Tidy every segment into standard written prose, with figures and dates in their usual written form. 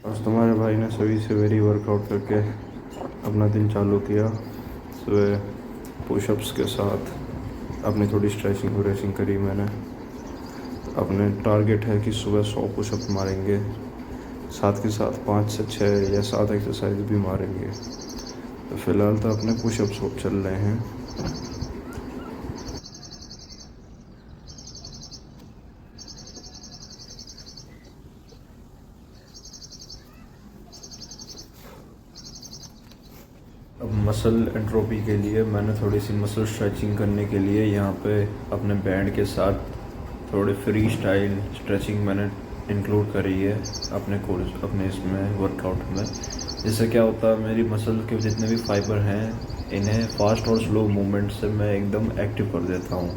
आज तुम्हारे भाई ने सभी सवेरे वर्कआउट करके अपना दिन चालू किया। सुबह पुशअप्स के साथ अपनी थोड़ी स्ट्रेचिंग व्रेचिंग करी मैंने। अपने टारगेट है कि सुबह 100 पुशअप मारेंगे, साथ के साथ 5 से 6 या 7 एक्सरसाइज भी मारेंगे। तो फ़िलहाल तो अपने पुशअप्स चल रहे हैं। अब मसल एंट्रोपी के लिए मैंने थोड़ी सी मसल स्ट्रेचिंग करने के लिए यहाँ पे अपने बैंड के साथ थोड़े फ्री स्टाइल स्ट्रेचिंग मैंने इंक्लूड करी है अपने इसमें वर्कआउट में। जिससे क्या होता है, मेरी मसल के जितने भी फाइबर हैं इन्हें फास्ट और स्लो मूवमेंट से मैं एकदम एक्टिव कर देता हूँ।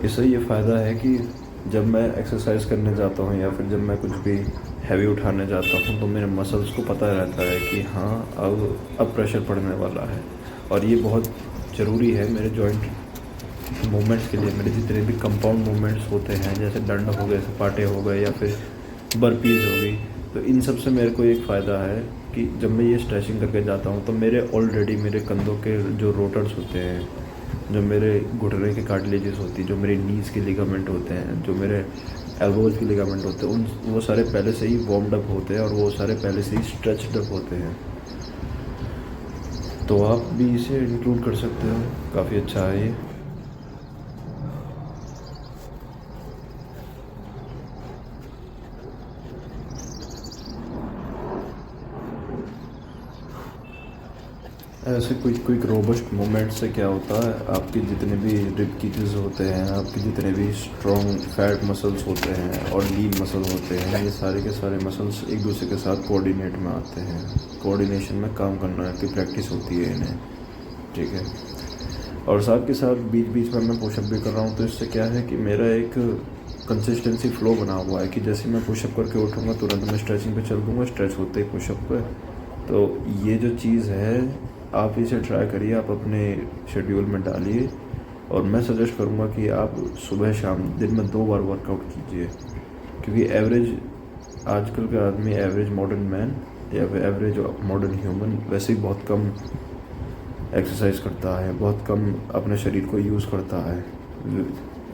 इससे ये फ़ायदा है कि जब मैं एक्सरसाइज करने जाता हूँ या फिर जब मैं कुछ भी हैवी उठाने जाता हूँ तो मेरे मसल्स को पता रहता है कि हाँ अब प्रेशर पड़ने वाला है। और ये बहुत ज़रूरी है मेरे जॉइंट मूवमेंट्स के लिए। मेरे जितने भी कंपाउंड मूवमेंट्स होते हैं, जैसे डंड हो गए, सपाटे हो गए या फिर बर्पीज़ हो गई, तो इन सब से मेरे को एक फ़ायदा है कि जब मैं ये स्ट्रेचिंग करके जाता हूँ तो मेरे ऑलरेडी मेरे कंधों के जो रोटर्स होते हैं, जो मेरे घुटने के कार्टिलेजेस होती है, जो मेरे नीज़ के लिगामेंट होते हैं, जो मेरे एल्बोज के लिगामेंट होते हैं, उन वो सारे पहले से ही वार्म्ड अप होते हैं और वो सारे पहले से ही स्ट्रेच्ड अप होते हैं। तो आप भी इसे इंक्लूड कर सकते हो, काफ़ी अच्छा है ये। ऐसे क्विक क्विक रोबस्ट मूवमेंट से क्या होता है, आपके जितने भी रिब कीजेस होते हैं, आपके जितने भी स्ट्रॉन्ग फैट मसल्स होते हैं और लीन मसल होते हैं, ये सारे के सारे मसल्स एक दूसरे के साथ कोऑर्डिनेट में आते हैं। कोऑर्डिनेशन में काम करना की प्रैक्टिस होती है इन्हें, ठीक है। और साथ के साथ बीच बीच में मैं पुशअप भी कर रहा हूँ, तो इससे क्या है कि मेरा एक कंसिस्टेंसी फ्लो बना हुआ है कि जैसे मैं पुशअप करके उठूँगा तुरंत मैं स्ट्रेचिंग पे चल दूँगा, स्ट्रेच होते ही पुशअप पे। तो ये जो चीज़ है, आप इसे ट्राई करिए, आप अपने शेड्यूल में डालिए। और मैं सजेस्ट करूँगा कि आप सुबह शाम दिन में 2 बार वर्कआउट कीजिए, क्योंकि एवरेज आजकल का आदमी, एवरेज मॉडर्न मैन या फिर एवरेज मॉडर्न ह्यूमन वैसे ही बहुत कम एक्सरसाइज करता है, बहुत कम अपने शरीर को यूज़ करता है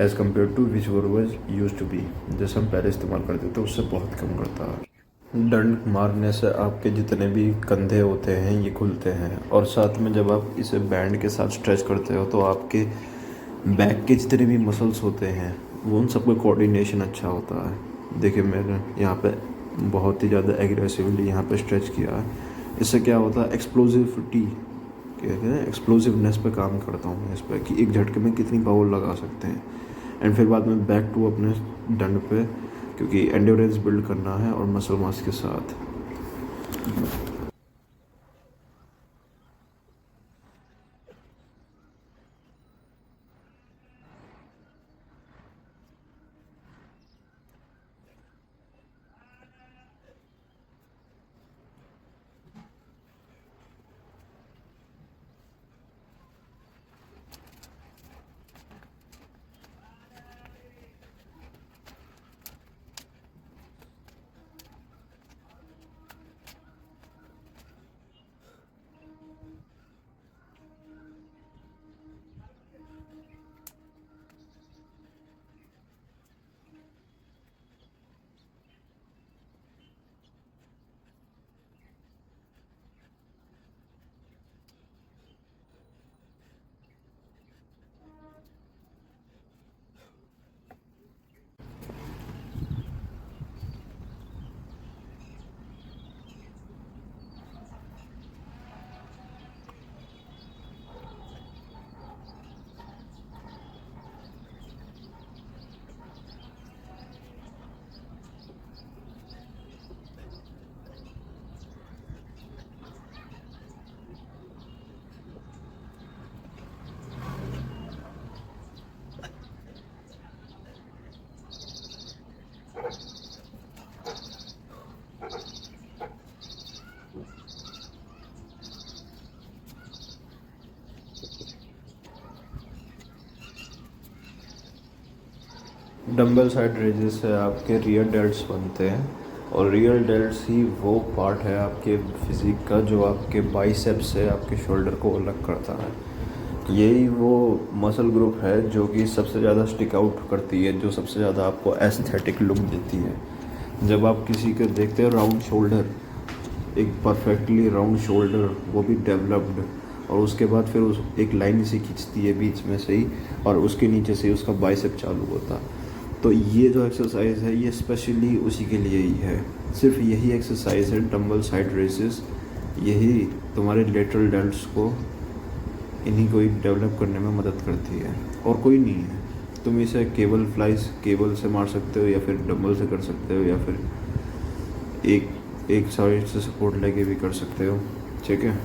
as compare to which were was use to be. जैसे हम पहले इस्तेमाल करते थे उससे बहुत कम करता है। डंड मारने से आपके जितने भी कंधे होते हैं ये खुलते हैं, और साथ में जब आप इसे बैंड के साथ स्ट्रेच करते हो तो आपके बैक के जितने भी मसल्स होते हैं वो उन सबका कोऑर्डिनेशन अच्छा होता है। देखिए मैंने यहाँ पे बहुत ही ज़्यादा एग्रेसिवली यहाँ पे स्ट्रेच किया है। इससे क्या होता है, एक्सप्लोजिविटी कहते हैं, एक्सप्लोसिवनेस पे काम करता हूँ मैं इस पर कि एक झटके में कितनी पावर लगा सकते हैं। एंड फिर बाद में बैक टू अपने डंड पे, क्योंकि एंड्योरेंस बिल्ड करना है और मसल मास के साथ। डंबल साइड रेजेस से आपके रियर डेल्ट्स बनते हैं, और रियल डेल्ट्स ही वो पार्ट है आपके फिज़िक का जो आपके बाइसेप्स से आपके शोल्डर को अलग करता है। यही वो मसल ग्रुप है जो कि सबसे ज़्यादा स्टिक आउट करती है, जो सबसे ज़्यादा आपको एस्थेटिक लुक देती है। जब आप किसी को देखते हैं राउंड शोल्डर, एक परफेक्टली राउंड शोल्डर, वो भी डेवलप्ड, और उसके बाद फिर उस एक लाइन से खींचती है बीच में से ही, और उसके नीचे से उसका बाइसेप चालू होता। तो ये जो एक्सरसाइज है ये स्पेशली उसी के लिए ही है। सिर्फ यही एक्सरसाइज है, डंबल साइड रेसेस, यही तुम्हारे लेटरल डेल्ट्स को, इन्हीं को ही डेवलप करने में मदद करती है, और कोई नहीं है। तुम इसे केबल से मार सकते हो, या फिर डंबल से कर सकते हो, या फिर एक साइड से सपोर्ट लेके भी कर सकते हो। ठीक है।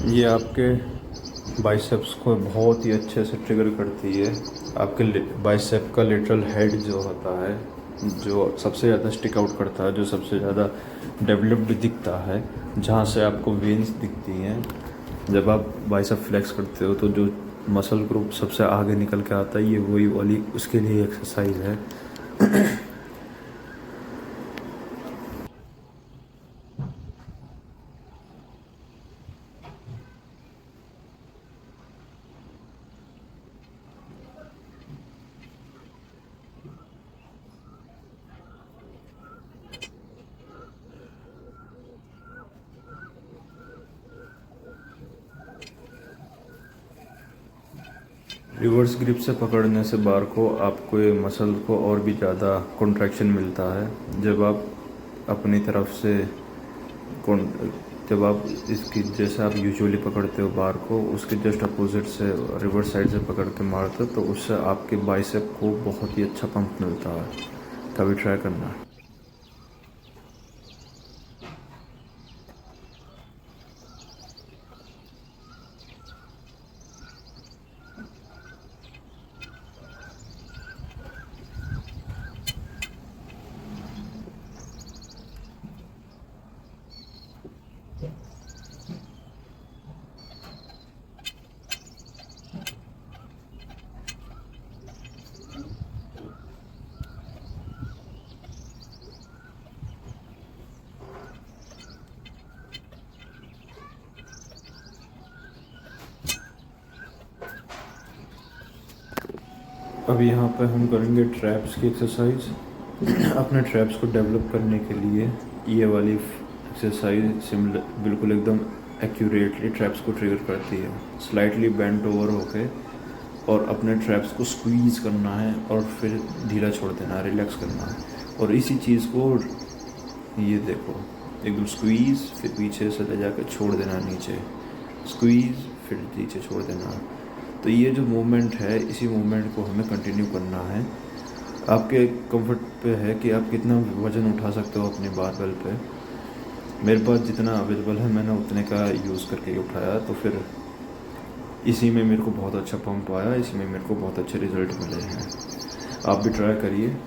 ये आपके बाइसेप्स को बहुत ही अच्छे से ट्रिगर करती है। आपके बाइसेप का लेटरल हेड जो होता है, जो सबसे ज़्यादा स्टिक आउट करता है, जो सबसे ज़्यादा डेवलप्ड दिखता है, जहाँ से आपको वेन्स दिखती हैं। जब आप बाइसेप फ्लेक्स करते हो तो जो मसल ग्रुप सबसे आगे निकल के आता है, ये वही वाली उसके लिए एक्सरसाइज है। रिवर्स ग्रिप से पकड़ने से बार को आपको ये मसल को और भी ज़्यादा कॉन्ट्रैक्शन मिलता है। जब आप अपनी तरफ से जब आप इसकी जैसे आप यूजुअली पकड़ते हो बार को, उसके जस्ट अपोजिट से रिवर्स साइड से पकड़ के मारते हो, तो उससे आपके बाइसेप को बहुत ही अच्छा पंप मिलता है। कभी ट्राई करना। अब यहाँ पे हम करेंगे ट्रैप्स की एक्सरसाइज। अपने ट्रैप्स को डेवलप करने के लिए ये वाली एक्सरसाइज सिमिलर बिल्कुल एकदम एक्यूरेटली ट्रैप्स को ट्रिगर करती है। स्लाइटली बेंट ओवर होके और अपने ट्रैप्स को स्क्वीज़ करना है और फिर ढीला छोड़ देना है, रिलैक्स करना है। और इसी चीज़ को ये देखो, एकदम स्क्वीज़ फिर पीछे से ले जाकर छोड़ देना नीचे, स्क्वीज़ फिर नीचे छोड़ देना। तो ये जो मूवमेंट है, इसी मूवमेंट को हमें कंटिन्यू करना है। आपके कंफर्ट पे है कि आप कितना वज़न उठा सकते हो अपने बारबेल पे। मेरे पास जितना अवेलेबल है मैंने उतने का यूज़ करके उठाया, तो फिर इसी में मेरे को बहुत अच्छा पंप आया, इसी में मेरे को बहुत अच्छे रिज़ल्ट मिले हैं। आप भी ट्राई करिए।